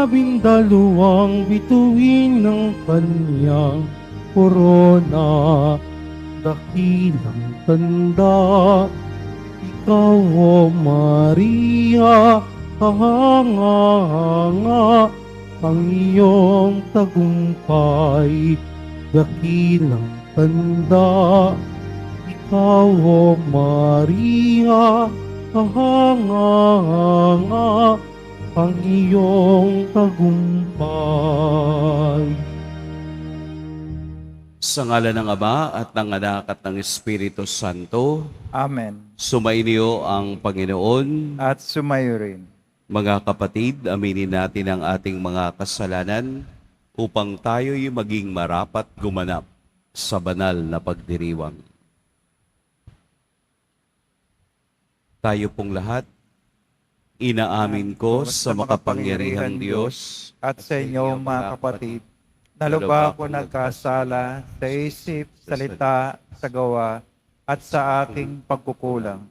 12 bituin ng kanyang korona. Dakilang tanda, ikaw, O Maria, kahanga-hanga ang iyong tagumpay. Dakilang tanda, ikaw, O Maria, kahanga-hanga ang iyong tagumpay. Sa ngalan ng Ama at ng Anak at ng Espiritu Santo, Amen. sumainyo ang Panginoon. At sumayo rin. Mga kapatid, aminin natin ang ating mga kasalanan upang tayo'y maging marapat gumanap sa banal na pagdiriwang. Tayo pong lahat, inaamin ko sa makapangyarihang Diyos At sa inyo, mga kapatid, na lubha ako nagkasala sa isip, salita, sa gawa, at sa aking pagkukulang.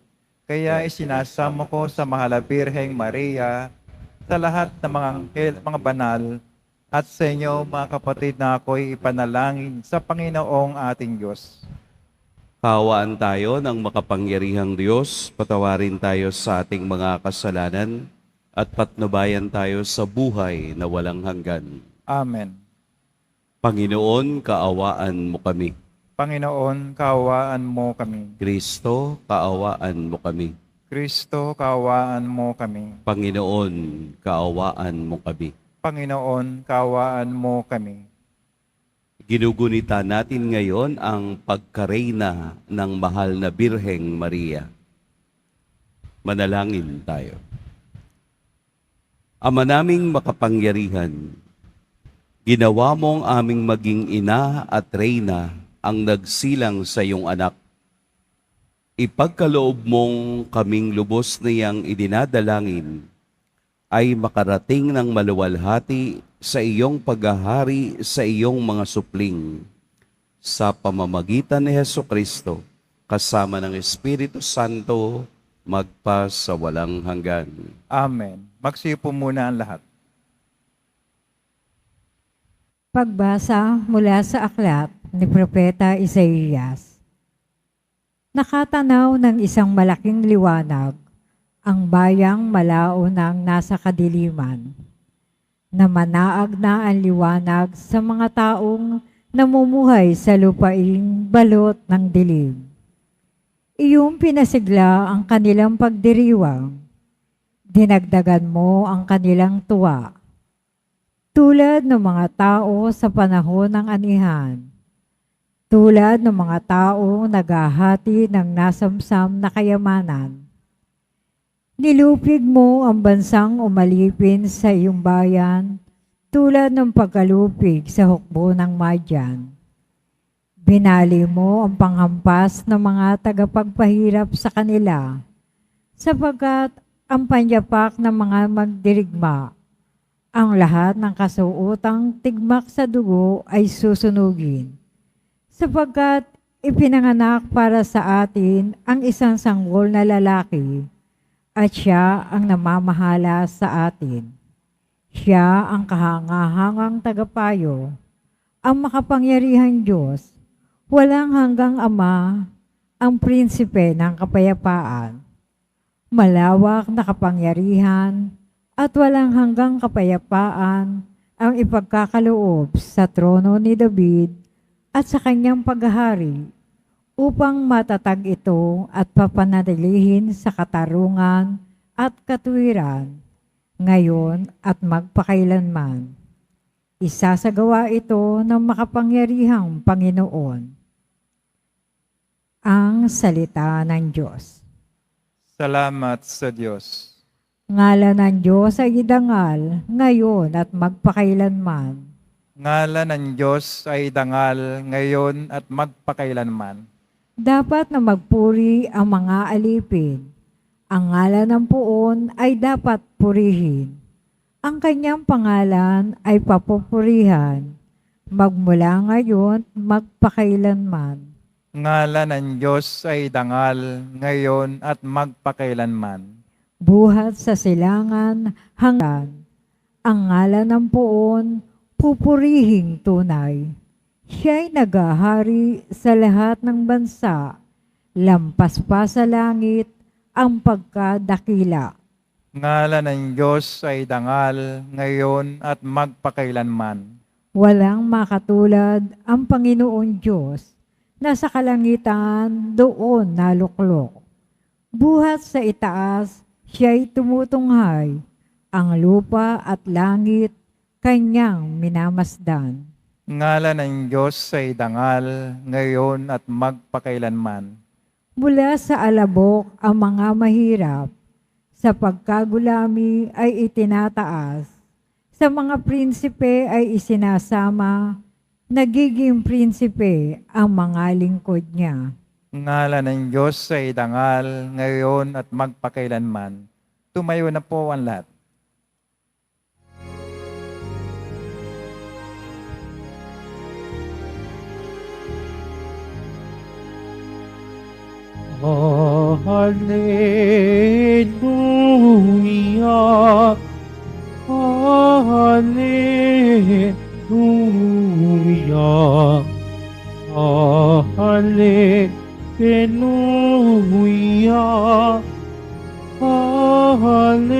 Kaya isinasamo ko sa mahal na Birheng Maria, sa lahat ng mga anghel, mga banal, at sa inyo, mga kapatid, na ako'y ipanalangin sa Panginoong ating Diyos. Kaawaan tayo ng makapangyarihang Diyos, patawarin tayo sa ating mga kasalanan, at patnubayan tayo sa buhay na walang hanggan. Amen. Panginoon, kaawaan mo kami. Panginoon, kaawaan mo kami. Kristo, kaawaan mo kami. Kristo, kaawaan mo kami. Panginoon, kaawaan mo kami. Panginoon, kaawaan mo kami. Ginugunita natin ngayon ang pagkareyna ng mahal na Birheng Maria. Manalangin tayo. Ama naming makapangyarihan, ginawa mong aming maging ina at reyna ang nagsilang sa iyong anak. Ipagkaloob mong kaming lubos niyang idinadalangin ay makarating ng maluwalhati sa iyong paghahari sa iyong mga supling. Sa pamamagitan ni Hesukristo, kasama ng Espiritu Santo, magpa sa walang hanggan. Amen. Magsipo muna ang lahat. Pagbasa mula sa aklat ni Propeta Isaías. Nakatanaw ng isang malaking liwanag, ang bayang malaunang nasa kadiliman. Namanaag na ang liwanag sa mga taong namumuhay sa lupaing balot ng dilim. Iyong pinasigla ang kanilang pagdiriwang. Dinagdagan mo ang kanilang tuwa. Tulad ng mga tao sa panahon ng anihan. Tulad ng mga tao naghahati ng nasamsam na kayamanan. Nilupig mo ang bansang umalipin sa iyong bayan tulad ng pagkalupig sa hukbo ng Madyan. Binali mo ang panghampas ng mga tagapagpahirap sa kanila, sapagkat ang panyapak ng mga magdirigma, ang lahat ng kasuotang tigmak sa dugo ay susunugin, sapagkat ipinanganak para sa atin ang isang sanggol na lalaki, at siya ang namamahala sa atin. Siya ang kahangahangang tagapayo, ang makapangyarihang Diyos, walang hanggang Ama, ang prinsipe ng kapayapaan. Malawak na kapangyarihan at walang hanggang kapayapaan ang ipagkakaloob sa trono ni David at sa kanyang paghahari, upang matatag ito at papanatilihin sa katarungan at katuwiran, ngayon at magpakailanman. Isasagawa ito ng makapangyarihang Panginoon. Ang salita ng Diyos. Salamat sa Diyos. Ngalan ng Diyos ay idangal, ngayon at magpakailanman. Ngalan ng Diyos ay dangal ngayon at magpakailanman. Dapat na magpuri ang mga alipin. Ang ngalan ng puon ay dapat purihin. Ang kanyang pangalan ay papupurihan, magmula ngayon magpakailanman. Ngalan ng Diyos ay dangal ngayon at magpakailanman. Buhat sa silangan hanggan, ang ngalan ng poon, pupurihing tunay. Siya'y nagahari sa lahat ng bansa, lampas pa sa langit ang pagkadakila. Ngalan ng Diyos ay dangal ngayon at magpakailanman. Walang makatulad ang Panginoon Diyos na sa kalangitan doon naluklok. Buhat sa itaas, siya'y tumutunghay, ang lupa at langit kanyang minamasdan. Ngalan ng Diyos ay dangal ngayon at magpakailanman. Mula sa alabok ang mga mahirap, sa pagkagulami ay itinataas, sa mga prinsipe ay isinasama, nagiging prinsipe ang mga lingkod niya. Ngalan ng Diyos ay dangal ngayon at magpakailanman. Tumayo na po ang lahat. Hallelujah, Hallelujah, Hallelujah, Hallelujah.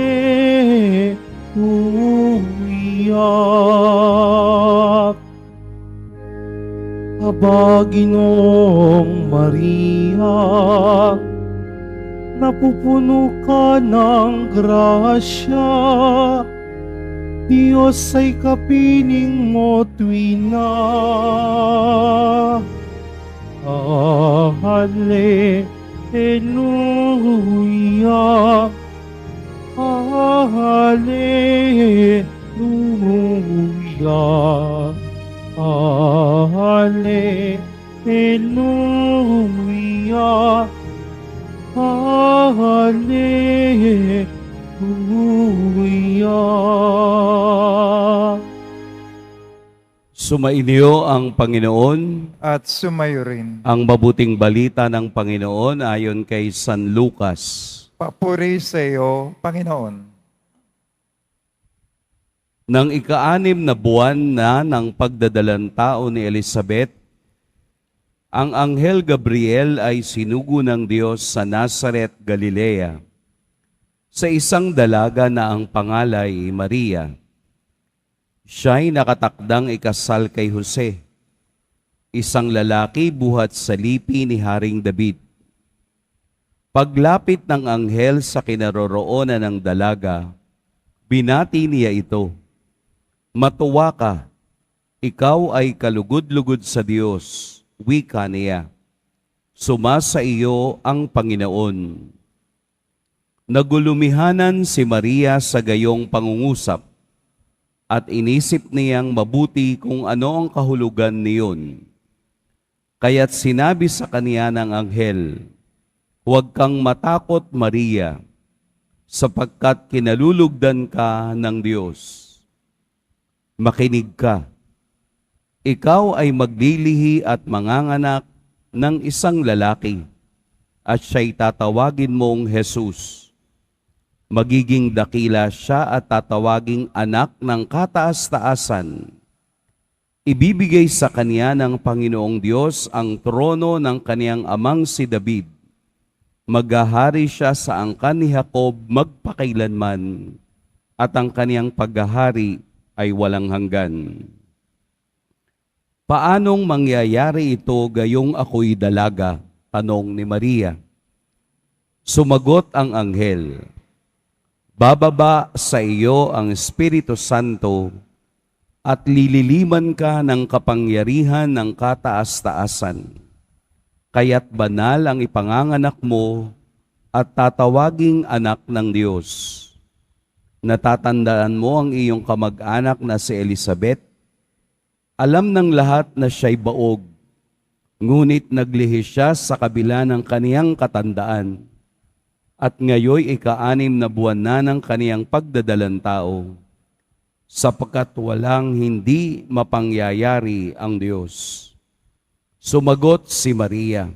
Aba, Ginoong Maria, napupuno ka ng grasya, Diyos ay kapiling mo tuwina. Hallelujah, Hallelujah, Hallelujah, Hallelujah. Sumainyo ang Panginoon. At sumayo rin. Ang mabuting balita ng Panginoon ayon kay San Lucas. Papuri sa iyo, Panginoon. Nang ika-6 na buwan na ng pagdadalang tao ni Elizabeth, ang Anghel Gabriel ay sinugo ng Diyos sa Nazaret, Galilea, sa isang dalaga na ang pangalay Maria. Siya'y nakatakdang ikasal kay Jose, isang lalaki buhat sa lipi ni Haring David. Paglapit ng anghel sa kinaroroonan ng dalaga, binati niya ito, "Matuwa ka, ikaw ay kalugod-lugod sa Diyos," wika niya. "Sumasa iyo ang Panginoon." Nagulumihanan si Maria sa gayong pangungusap, at inisip niyang mabuti kung ano ang kahulugan niyon. Kaya't sinabi sa kaniya ng anghel, "Huwag kang matakot, Maria, sapagkat kinalulugdan ka ng Diyos. Makinig ka, ikaw ay maglilihi at manganganak ng isang lalaki, at siya'y tatawagin mong Jesus. Magiging dakila siya at tatawaging anak ng kataas-taasan. Ibibigay sa kanya ng Panginoong Diyos ang trono ng kaniyang amang si David. Maghahari siya sa angkan ni Jacob magpakailanman, at ang kaniyang paghahari ay walang hanggan." "Paanong mangyayari ito gayong ako'y dalaga?" tanong ni Maria. Sumagot ang anghel, "Bababa sa iyo ang Espiritu Santo at lililiman ka ng kapangyarihan ng kataas-taasan. Kaya't banal ang ipanganganak mo at tatawaging anak ng Diyos. Natatandaan mo ang iyong kamag-anak na si Elizabeth? Alam ng lahat na siya'y baog, ngunit naglihi siya sa kabila ng kaniyang katandaan. At ngayoy ika-6 na buwan na ng kaniyang pagdadalang tao, sapagkat walang hindi mapangyayari ang Diyos." Sumagot si Maria,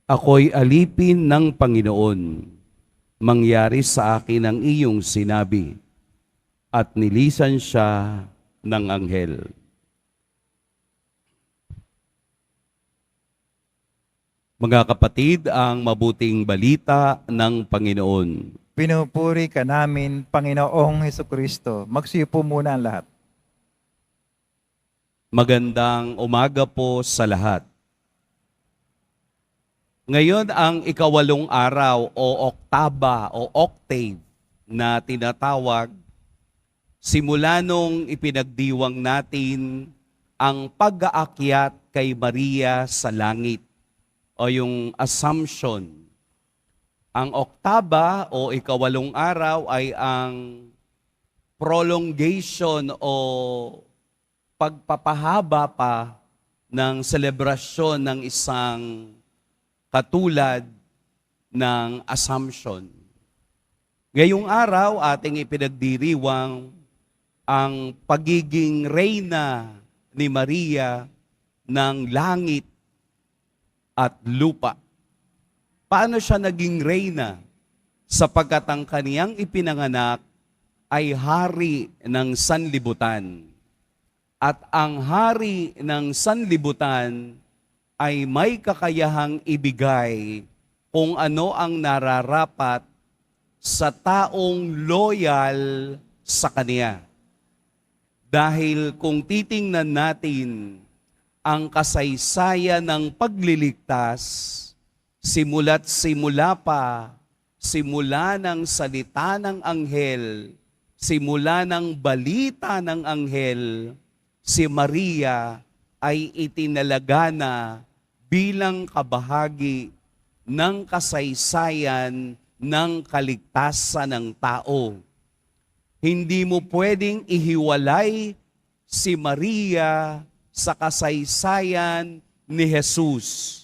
"Ako'y alipin ng Panginoon. Mangyari sa akin ang iyong sinabi." at nilisan siya ng anghel. Mga kapatid, ang mabuting balita ng Panginoon. Pinupuri ka namin, Panginoong Hesukristo. Magsiupo muna ang lahat. Magandang umaga po sa lahat. Ngayon ang ikawalong araw o oktaba o octave na tinatawag, simula nung ipinagdiwang natin ang pag-aakyat kay Maria sa langit o yung Assumption. Ang oktaba o ikawalong araw ay ang prolongation o pagpapahaba pa ng selebrasyon ng isang katulad ng Assumption. Ngayong araw, ating ipinagdiriwang ang pagiging reyna ni Maria ng langit at lupa. Paano siya naging reyna? Sapagkat ang kaniyang ipinanganak ay hari ng sanlibutan. At ang hari ng sanlibutan ay may kakayahang ibigay kung ano ang nararapat sa taong loyal sa kaniya. Dahil kung titingnan natin ang kasaysayan ng pagliligtas, simula't simula pa, simula ng salita ng anghel, simula ng balita ng anghel, si Maria ay itinalaga na bilang kabahagi ng kasaysayan ng kaligtasan ng tao. Hindi mo pwedeng ihiwalay si Maria sa kasaysayan ni Jesus.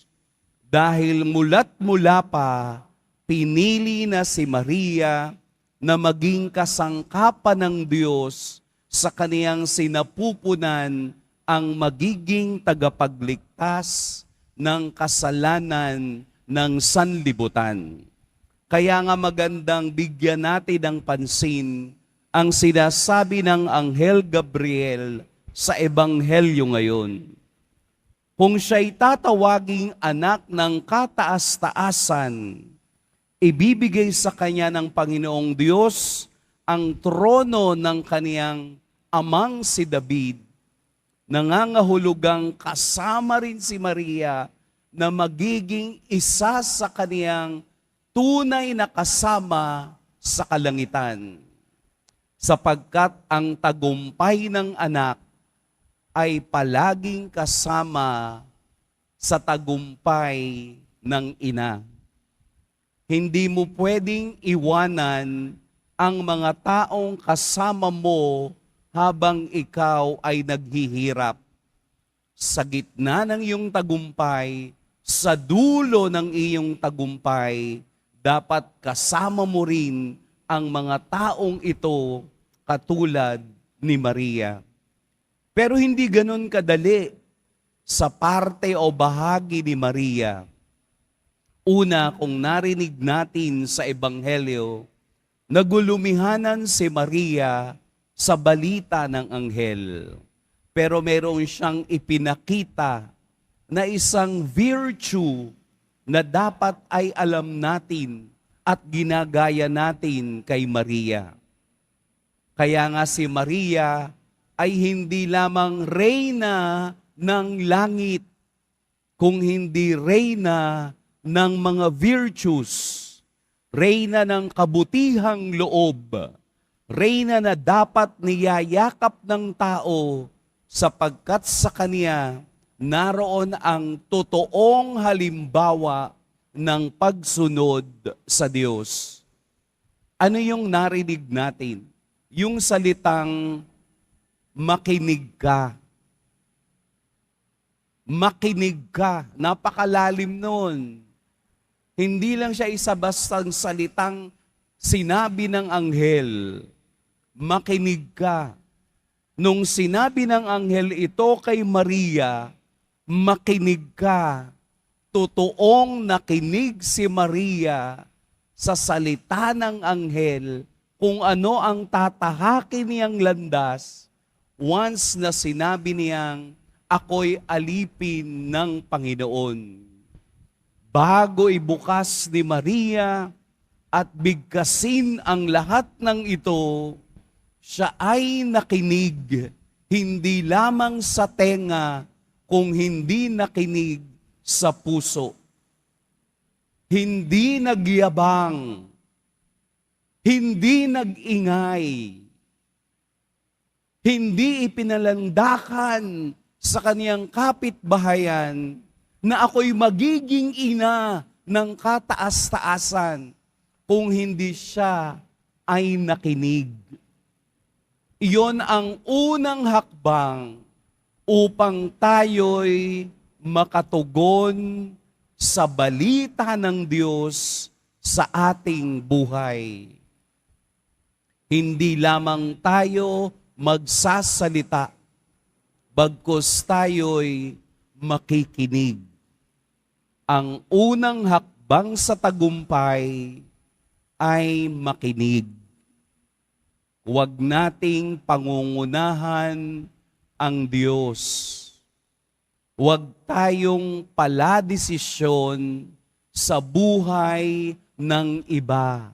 Dahil mula't mula pa, pinili na si Maria na maging kasangkapan ng Diyos sa kaniyang sinapupunan ang magiging tagapagligtas ng kasalanan ng sanlibutan. Kaya nga magandang bigyan natin ng pansin ang sinasabi ng Anghel Gabriel sa Ebanghelyo ngayon. Kung siya'y tatawaging anak ng kataas-taasan, ibibigay sa kanya ng Panginoong Diyos ang trono ng kaniyang amang si David. Nangangahulugang kasama rin si Maria na magiging isa sa kaniyang tunay na kasama sa kalangitan. Sapagkat ang tagumpay ng anak ay palaging kasama sa tagumpay ng ina. Hindi mo pwedeng iwanan ang mga taong kasama mo habang ikaw ay naghihirap. Sa gitna ng iyong tagumpay, sa dulo ng iyong tagumpay, dapat kasama mo rin ang mga taong ito katulad ni Maria. Pero hindi ganun kadali sa parte o bahagi ni Maria. Una, kung narinig natin sa Ebanghelyo, nagulumihanan si Maria sa balita ng anghel. Pero meron siyang ipinakita na isang virtue na dapat ay alam natin at ginagaya natin kay Maria. Kaya nga si Maria ay hindi lamang reyna ng langit, kung hindi reyna ng mga virtues, reyna ng kabutihang loob, reyna na dapat niyayakap ng tao sapagkat sa kaniya naroon ang totoong halimbawa ng pagsunod sa Diyos. Ano yung narinig natin? Yung salitang makinig ka. Makinig ka. Napakalalim nun. Hindi lang siya isa bastang salitang sinabi ng anghel. Makinig ka. Nung sinabi ng anghel ito kay Maria, makinig ka. Totoong nakinig si Maria sa salita ng anghel kung ano ang tatahakin niyang landas once na sinabi niyang, ako'y alipin ng Panginoon. Bago ibukas ni Maria at bigkasin ang lahat ng ito, siya ay nakinig, hindi lamang sa tenga, kung hindi nakinig sa puso. Hindi nagyabang, hindi nag-ingay, hindi ipinalandakan sa kaniyang kapitbahayan na ako'y magiging ina ng kataas-taasan kung hindi siya ay nakinig. Iyon ang unang hakbang upang tayo'y makatugon sa balita ng Diyos sa ating buhay. Hindi lamang tayo magsasalita, bagkus tayo'y makikinig. Ang unang hakbang sa tagumpay ay makinig. Huwag nating pangungunahan ang Diyos. Huwag tayong paladesisyon sa buhay ng iba,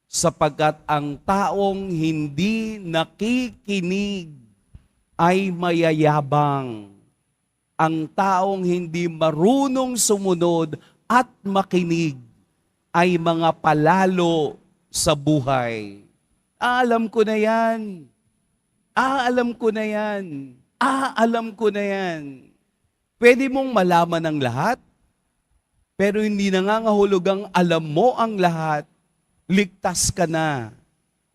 sapagkat ang taong hindi nakikinig ay mayayabang. Ang taong hindi marunong sumunod at makinig ay mga palalo sa buhay. Alam ko na yan. Alam ko na yan. Alam ko na yan. Pwede mong malaman ang lahat, pero hindi nangangahulugang alam mo ang lahat, ligtas ka na.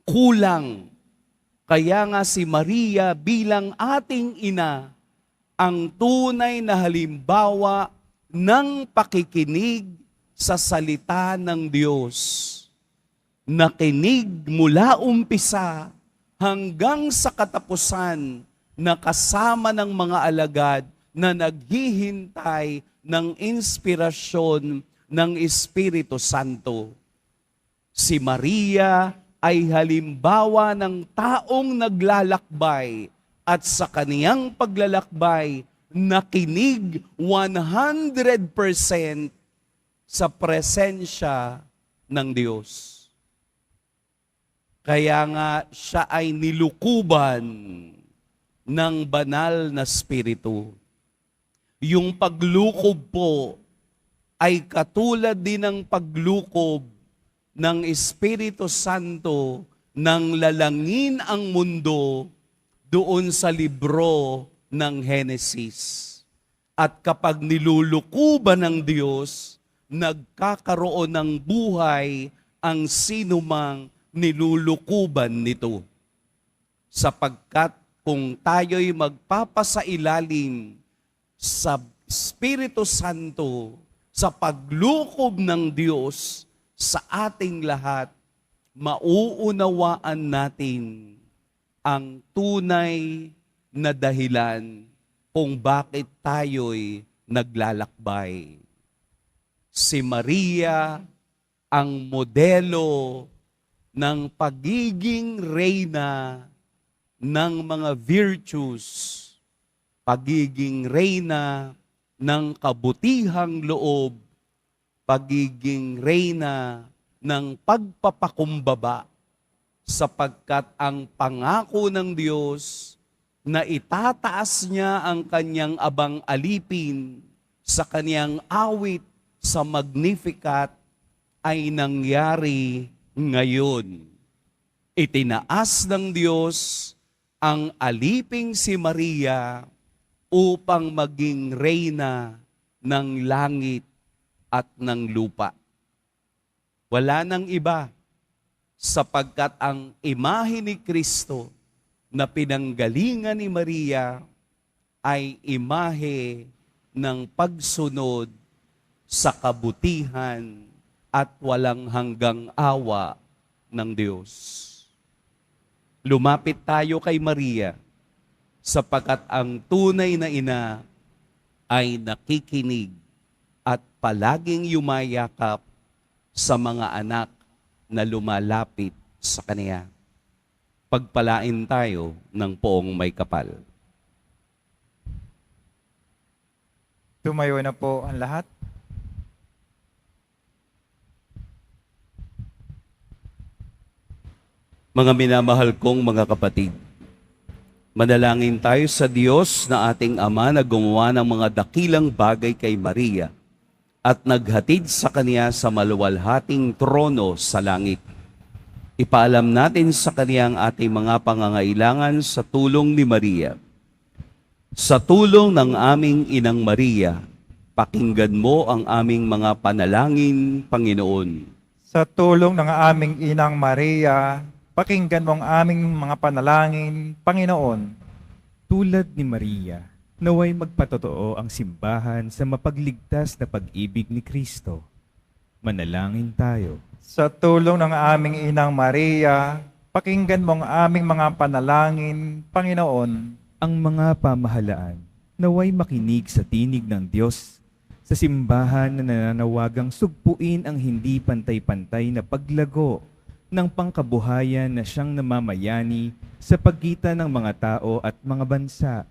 Kulang. Kaya nga si Maria bilang ating ina, ang tunay na halimbawa ng pakikinig sa salita ng Diyos. Nakinig mula umpisa hanggang sa katapusan na kasama ng mga alagad na naghihintay ng inspirasyon ng Espiritu Santo. Si Maria ay halimbawa ng taong naglalakbay at sa kaniyang paglalakbay, nakinig 100% sa presensya ng Diyos. Kaya nga siya ay nilukuban ng banal na Espiritu. Yung paglukob po ay katulad din ng paglukob ng Espiritu Santo nang lalangin ang mundo doon sa libro ng Henesis. At kapag nilulukuban ng Diyos, nagkakaroon ng buhay ang sinumang nilulukuban nito. Sapagkat kung tayo'y magpapasailalim sa Espiritu Santo, sa paglukob ng Diyos sa ating lahat, mauunawaan natin ang tunay na dahilan kung bakit tayo'y naglalakbay. Si Maria ang modelo ng pagiging reyna ng mga virtues, pagiging reyna ng kabutihang loob, pagiging reyna ng pagpapakumbaba, sapagkat ang pangako ng Diyos na itataas niya ang kanyang abang alipin sa kanyang awit sa Magnificat ay nangyari ngayon. Itinaas ng Diyos ang aliping si Maria upang maging reyna ng langit at ng lupa. Wala nang iba, sapagkat ang imahe ni Kristo na pinanggalingan ni Maria ay imahe ng pagsunod sa kabutihan at walang hanggang awa ng Diyos. Lumapit tayo kay Maria, sapagkat ang tunay na ina ay nakikinig at palaging yumayakap sa mga anak na lumalapit sa Kaniya. Pagpalain tayo ng poong may kapal. Tumayo na po ang lahat. Mga minamahal kong mga kapatid, manalangin tayo sa Diyos na ating Ama na gumawa ng mga dakilang bagay kay Maria at naghatid sa Kaniya sa maluwalhating trono sa langit. Ipaalam natin sa Kaniya ang ating mga pangangailangan sa tulong ni Maria. Sa tulong ng aming Inang Maria, pakinggan mo ang aming mga panalangin, Panginoon. Sa tulong ng aming Inang Maria, pakinggan mo ang aming mga panalangin, Panginoon. Tulad ni Maria, naway magpatotoo ang simbahan sa mapagligtas na pag-ibig ni Kristo. Manalangin tayo. Sa tulong ng aming Inang Maria, pakinggan mo ang aming mga panalangin, Panginoon. Ang mga pamahalaan, naway makinig sa tinig ng Diyos sa simbahan na nananawagang sugpuin ang hindi pantay-pantay na paglago ng pangkabuhayan na siyang namamayani sa pagitan ng mga tao at mga bansa.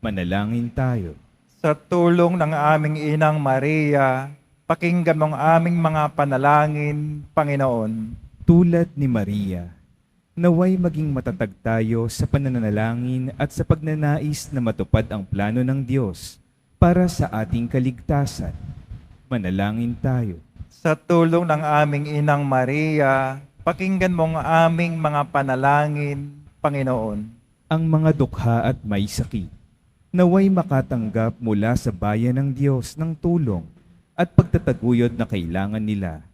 Manalangin tayo. Sa tulong ng aming Inang Maria, pakinggan mo ang aming mga panalangin, Panginoon. Tulad ni Maria, naway maging matatag tayo sa pananalangin at sa pagnanais na matupad ang plano ng Diyos para sa ating kaligtasan. Manalangin tayo. Sa tulong ng aming Inang Maria, pakinggan mo ang aming mga panalangin, Panginoon. Ang mga dukha at may sakit, naway makatanggap mula sa bayan ng Diyos ng tulong at pagtataguyod na kailangan nila.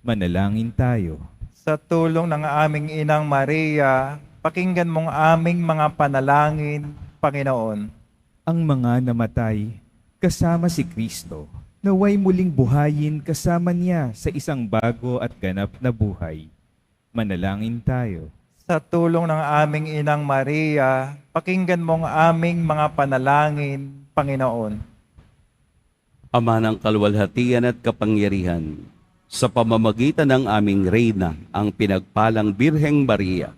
Manalangin tayo. Sa tulong ng aming Inang Maria, pakinggan mo ang aming mga panalangin, Panginoon. Ang mga namatay kasama si Kristo, naway muling buhayin kasama niya sa isang bago at ganap na buhay. Manalangin tayo. Sa tulong ng aming Inang Maria, pakinggan mo ang aming mga panalangin, Panginoon. Ama ng kaluwalhatian at kapangyarihan, sa pamamagitan ng aming Reyna, ang pinagpalang Birheng Maria,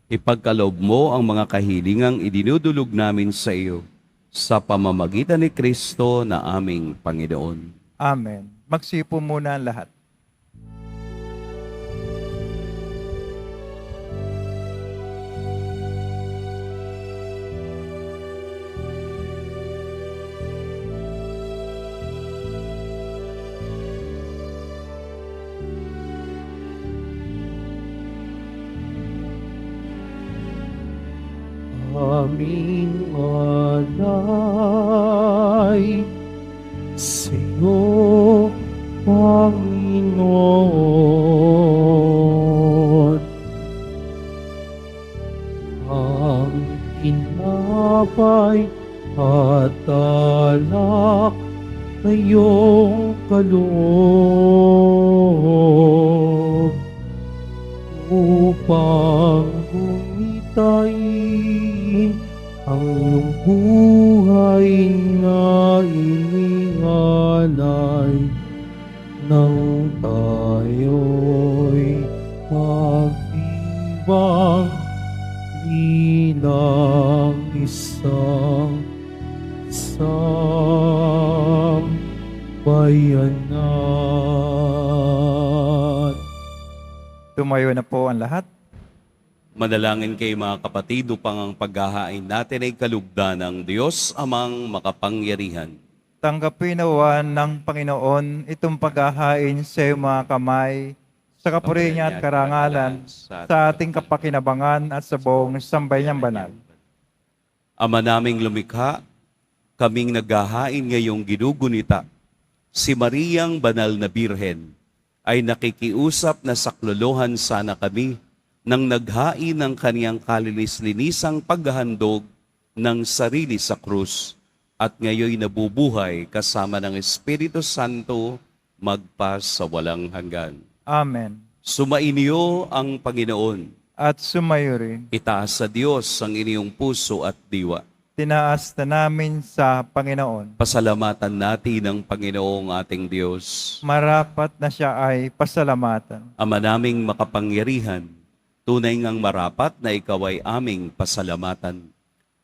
ipagkaloob mo ang mga kahilingang idinudulog namin sa iyo sa pamamagitan ni Kristo na aming Panginoon. Amen. Magsipo muna ang lahat. Aming alay sa'yo, Panginoon. Ang tinapay at alak na iyong kaloob upang gumitain ang iyong buhay na inialay nang tayo'y magdiwang bilang isang sambayanan. Tumayo na po ang lahat. Manalangin kayo mga kapatid upang ang paghahain natin ay kalugdan ng Diyos amang makapangyarihan. Tanggapin nawa ng Panginoon itong paghahain sa iyong mga kamay, sa kapuri niya at karangalan, sa ating kapakinabangan at sa buong sambayang banal. Ama naming lumikha, kaming naghahain ngayong ginugunita, si Mariang Banal na Birhen ay nakikiusap na saklolohan sana kami nang naghain ng kaniyang kalinis-linisang paghahandog ng sarili sa krus at ngayoy nabubuhay kasama ng Espiritu Santo magpa sa walang hanggan. Amen. Sumainyo ang Panginoon. At sumayo rin. Itaas sa Diyos ang inyong puso at diwa. Tinaas na namin sa Panginoon. Pasalamatan natin ang Panginoong ating Diyos. Marapat na siya ay pasalamatan. Ama naming makapangyarihan, Tunay ngang marapat na ikaw ay aming pasalamatan.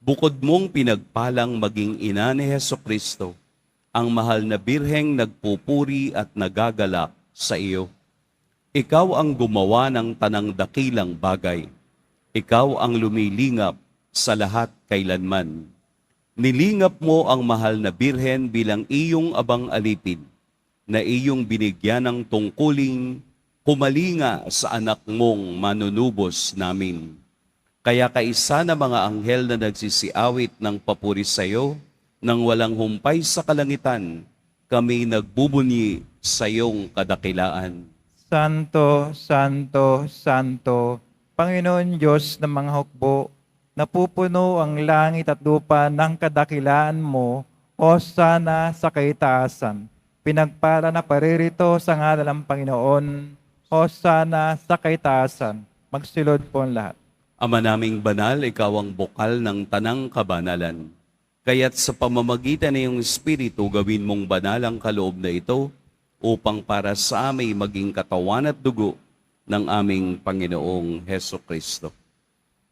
Bukod mong pinagpalang maging ina ni Hesukristo, ang mahal na birheng nagpupuri at nagagalak sa iyo. Ikaw ang gumawa ng tanang dakilang bagay. Ikaw ang lumilingap sa lahat kailanman. Nilingap mo ang mahal na birhen bilang iyong abang alipin, na iyong binigyan ng tungkuling kumalinga sa anak mong manunubos namin. Kaya kaisa na mga anghel na nagsisiawit ng papuri sa iyo, nang walang humpay sa kalangitan, kami nagbubunyi sa iyong kadakilaan. Santo, Santo, Santo, Panginoon Diyos ng mga hukbo, napupuno ang langit at lupa ng kadakilaan mo, o sana sa kaitaasan. Pinagpala na paririto sa ngalan ng Panginoon, o sana sa kaitaasan. Magsilod po ang lahat. Ama naming banal, ikaw ang bukal ng tanang kabanalan. Kaya't sa pamamagitan ng iyong Espiritu, gawin mong banal ang kaloob na ito upang para sa amin maging katawan at dugo ng aming Panginoong Hesukristo.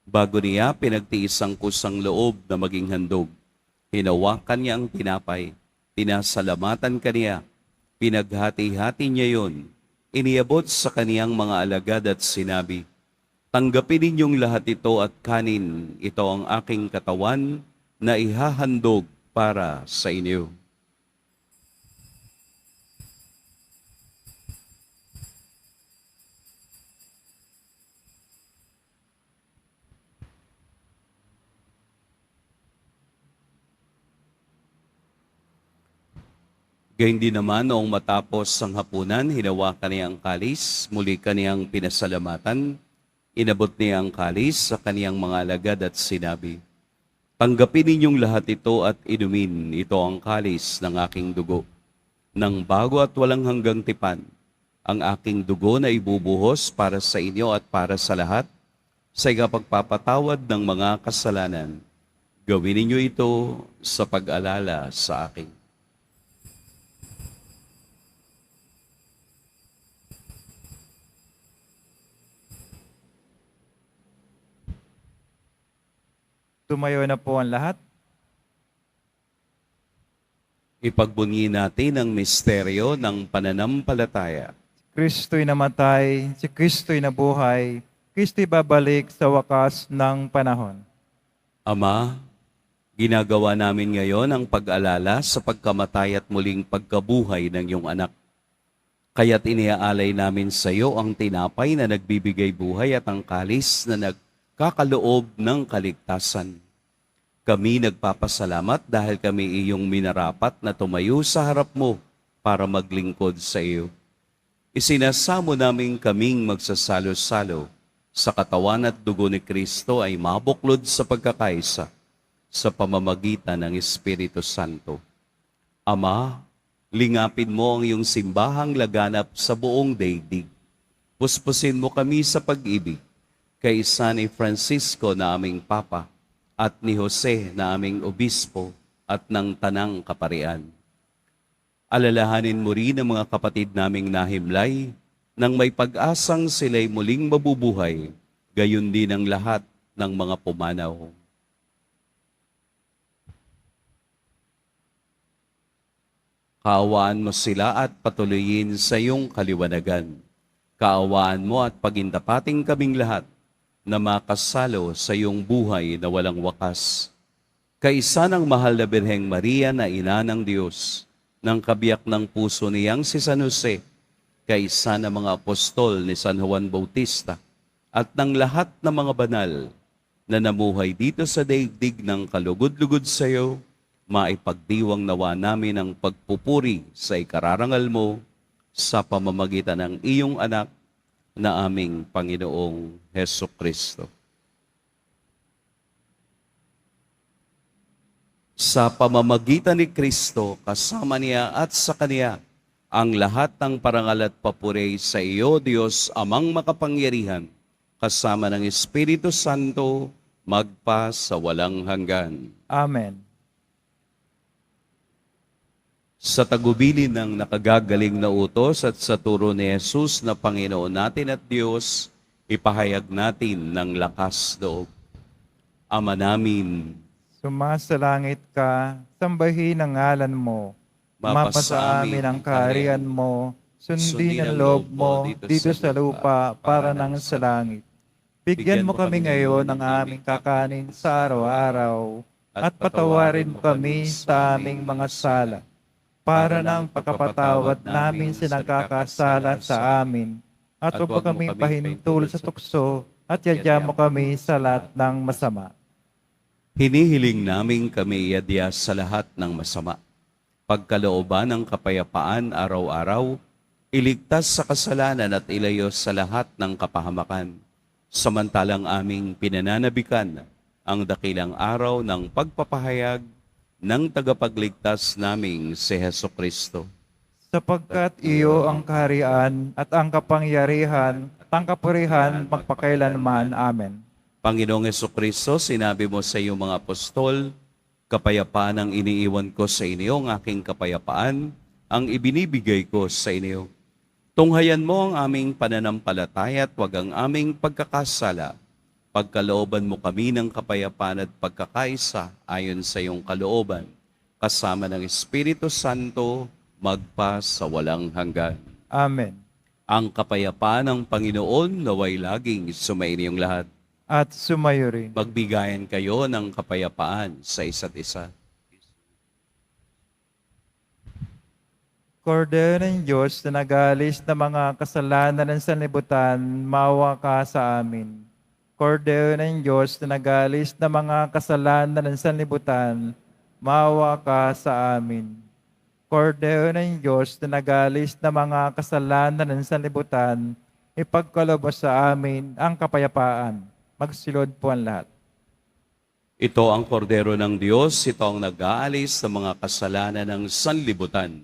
Bago niya pinagtiis ang kusang loob na maging handog, hinawakan niya ang tinapay, tinasalamatan kaniya, pinaghati-hati niya yon, iniabot sa kaniyang mga alagad at sinabi, "Tanggapin ninyong lahat ito at kanin, ito ang aking katawan na ihahandog para sa inyo." Gayun din naman noong matapos ang hapunan, hinawakan niya ang kalis, muli kaniyang pinasalamatan, inabot niya ang kalis sa kaniyang mga alagad at sinabi, "Tanggapin ninyong lahat ito at inumin, ito ang kalis ng aking dugo. Nang bago at walang hanggang tipan, ang aking dugo na ibubuhos para sa inyo at para sa lahat, sa ikapagpapatawad ng mga kasalanan. Gawin ninyo ito sa pag-alala sa akin." Tumayo na po ang lahat. Ipagbunyi natin ang misteryo ng pananampalataya. Kristo'y namatay, si Kristo'y nabuhay, Kristo'y babalik sa wakas ng panahon. Ama, ginagawa namin ngayon ang pag-alala sa pagkamatay at muling pagkabuhay ng iyong anak. Kaya't iniaalay namin sa iyo ang tinapay na nagbibigay buhay at ang kalis na nagkakaloob ng kaligtasan. Kami nagpapasalamat dahil kami iyong minarapat na tumayo sa harap mo para maglingkod sa iyo. Isinasamo namin kaming magsasalo-salo sa katawan at dugo ni Kristo ay mabuklod sa pagkakaisa sa pamamagitan ng Espiritu Santo. Ama, lingapin mo ang iyong simbahang laganap sa buong daigdig. Puspusin mo kami sa pag-ibig kay San Francisco na aming Papa at ni Jose na aming Obispo at ng Tanang Kaparian. Alalahanin mo rin ang mga kapatid naming nahimlay nang may pag-asang sila'y muling mabubuhay, gayon din ang lahat ng mga pumanaw. Kaawaan mo sila at patuloyin sa iyong kaliwanagan. Kaawaan mo at pagindapating kaming lahat na makasalo sa iyong buhay na walang wakas. Kaisa ng mahal na Birheng Maria na ina ng Diyos, ng kabiyak ng puso niyang si San Jose, kaisa ng mga apostol ni San Juan Bautista, at ng lahat ng mga banal na namuhay dito sa daigdig ng kalugod-lugod sa iyo, maipagdiwang nawa namin ang pagpupuri sa ikararangal mo sa pamamagitan ng iyong anak na aming Panginoong Hesukristo. Sa pamamagitan ni Kristo, kasama niya at sa Kaniya, ang lahat ng parangal at papuri sa iyo, Diyos, Amang makapangyarihan, kasama ng Espiritu Santo, magpa sa walang hanggan. Amen. Sa tagubilin ng nakagagaling na utos at sa turo ni Jesus na Panginoon natin at Diyos, ipahayag natin ng lakas loob. Ama namin, Sumasalangit ka, sambahin ang ngalan mo. Mapasa amin ang kaharian mo, sundin ang loob mo dito sa lupa para nang sa langit. Bigyan mo kami ngayon ng aming kakanin sa araw-araw at patawarin mo kami sa aming mga sala para nang pagkapatawad namin sa nagkakasala sa amin. At huwag mo kami pahintulot sa tukso at yadya mo kami sa lahat ng masama. hinihiling namin kami iadya sa lahat ng masama. Pagkalooban ng kapayapaan araw-araw, iligtas sa kasalanan at ilayo sa lahat ng kapahamakan. Samantalang aming pinananabikan ang dakilang araw ng pagpapahayag ng tagapagligtas naming si Hesukristo. Sapagkat iyo ang kaharian at ang kapangyarihan at ang kapurihan magpakailanman. Amen. Panginoong Hesukristo, sinabi mo sa iyong mga apostol, kapayapaan ang iniiwan ko sa inyo, ang aking kapayapaan ang ibinibigay ko sa inyo. Tunghayan mo ang aming pananampalataya at wag ang aming pagkakasala. Pagkalooban mo kami ng kapayapaan at pagkakaisa ayon sa iyong kalooban, kasama ng Espiritu Santo, magpa sa walang hanggan. Amen. Ang kapayapaan ng Panginoon naway laging sumainiyong lahat. At sumayo rin. Magbigayan kayo ng kapayapaan sa isa't isa. Kordero ng Diyos na nagalis ng mga kasalanan ng sanlibutan, maawa ka sa amin. Kordero ng Diyos na nagalis ng mga kasalanan ng sanlibutan, maawa ka sa amin. Kordero ng Diyos na nagalis ng mga kasalanan ng sanlibutan, ipagkaloob sa amin ang kapayapaan. Magsilod po ang lahat. Ito ang kordero ng Diyos, ito ang nag-aalis sa mga kasalanan ng sanlibutan.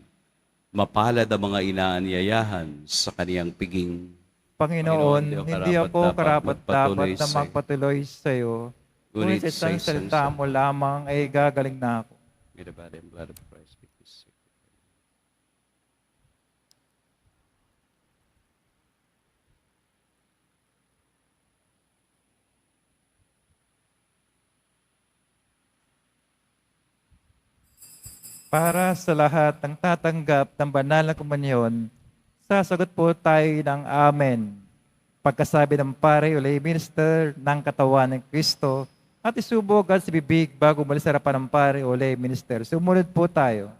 Mapalad ang mga inaanyayahan sa kaniyang piging. Panginoon, hindi ako karapat-dapat na magpatuloy sa iyo. Ngunit sa isang salita mo lamang ay gagaling na ako. May the body and blood of Christ be peace. Para sa lahat ng tatanggap ng banal na komunyon, sasagot po tayo ng Amen. Pagkasabi ng pare o lay minister ng katawan ng Kristo at isubog at sa bibig bago umalis sa harapan ng pare o lay minister. Sumunod po tayo.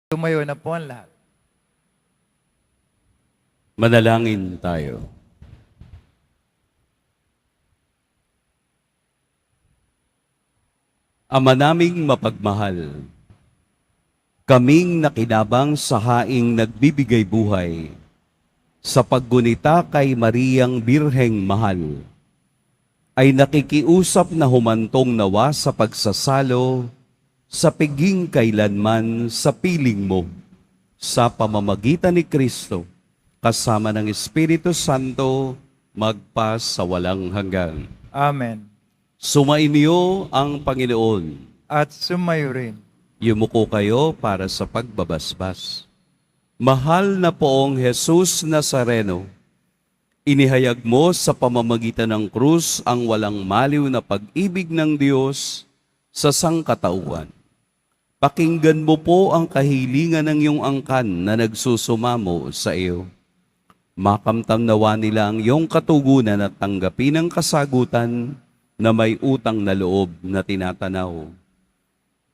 Tumayo na po ang lahat. Manalangin tayo. Ama naming mapagmahal, kaming nakinabang sa haing nagbibigay buhay, sa paggunita kay Mariang Birheng Mahal, ay nakikiusap na humantong nawa sa pagsasalo sa piging kailanman sa piling mo, sa pamamagitan ni Kristo, kasama ng Espiritu Santo, magpa sa walang hanggan. Amen. Sumainyo ang Panginoon. At sumayo rin. Yumuko kayo para sa pagbabasbas. Mahal na poong Jesus Nazareno, inihayag mo sa pamamagitan ng krus ang walang maliw na pag-ibig ng Diyos sa sangkatauhan. Pakinggan mo po ang kahilingan ng iyong angkan na nagsusumamo sa iyo. Makamtam nawa nila ang iyong katugunan at tanggapin ang kasagutan na may utang na loob na tinatanaw.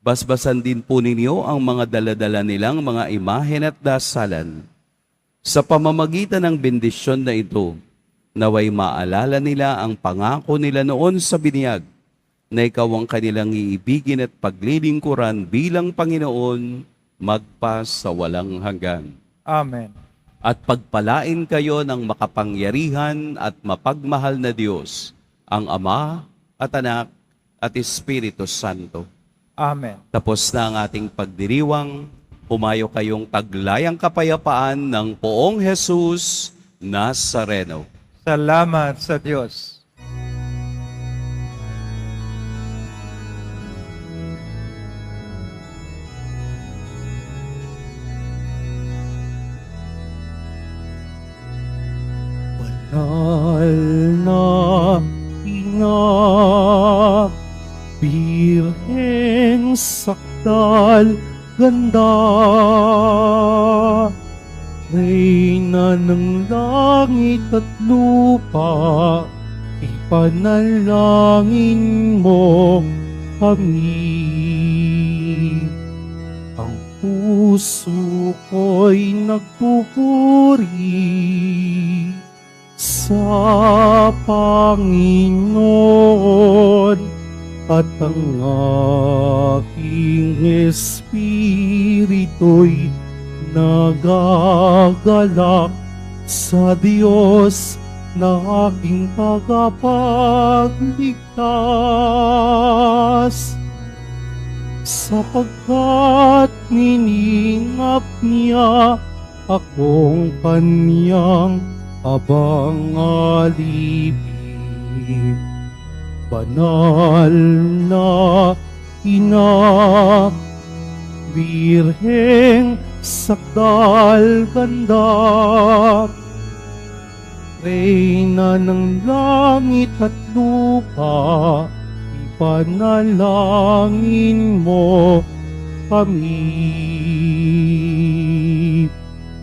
Basbasan din po ninyo ang mga daladala nilang mga imahen at dasalan. Sa pamamagitan ng bendisyon na ito, Naway maalala nila ang pangako nila noon sa binyag na ikaw ang kanilang iibigin at paglilingkuran bilang Panginoon magpa sa walang hanggan. Amen. At pagpalain kayo ng makapangyarihan at mapagmahal na Diyos, ang Ama at Anak at Espiritu Santo. Amen. Tapos na ang ating pagdiriwang, humayo kayong taglayang kapayapaan ng Poong Jesus Nazareno. Salamat sa Diyos. Banal na ina, Birheng sakdal ganda, Reyna ng langit at lupa, ipanalangin mo kami. Ang puso ko'y nagpupuri sa Panginoon, at ang aking espiritu'y nagagalak sa Diyos na aking tagapagligtas, sapagkat niningap niya akong kanyang abang alipin. Banal na ina, Birheng sakdal ganda, Reyna ng langit at lupa, ipanalangin mo kami.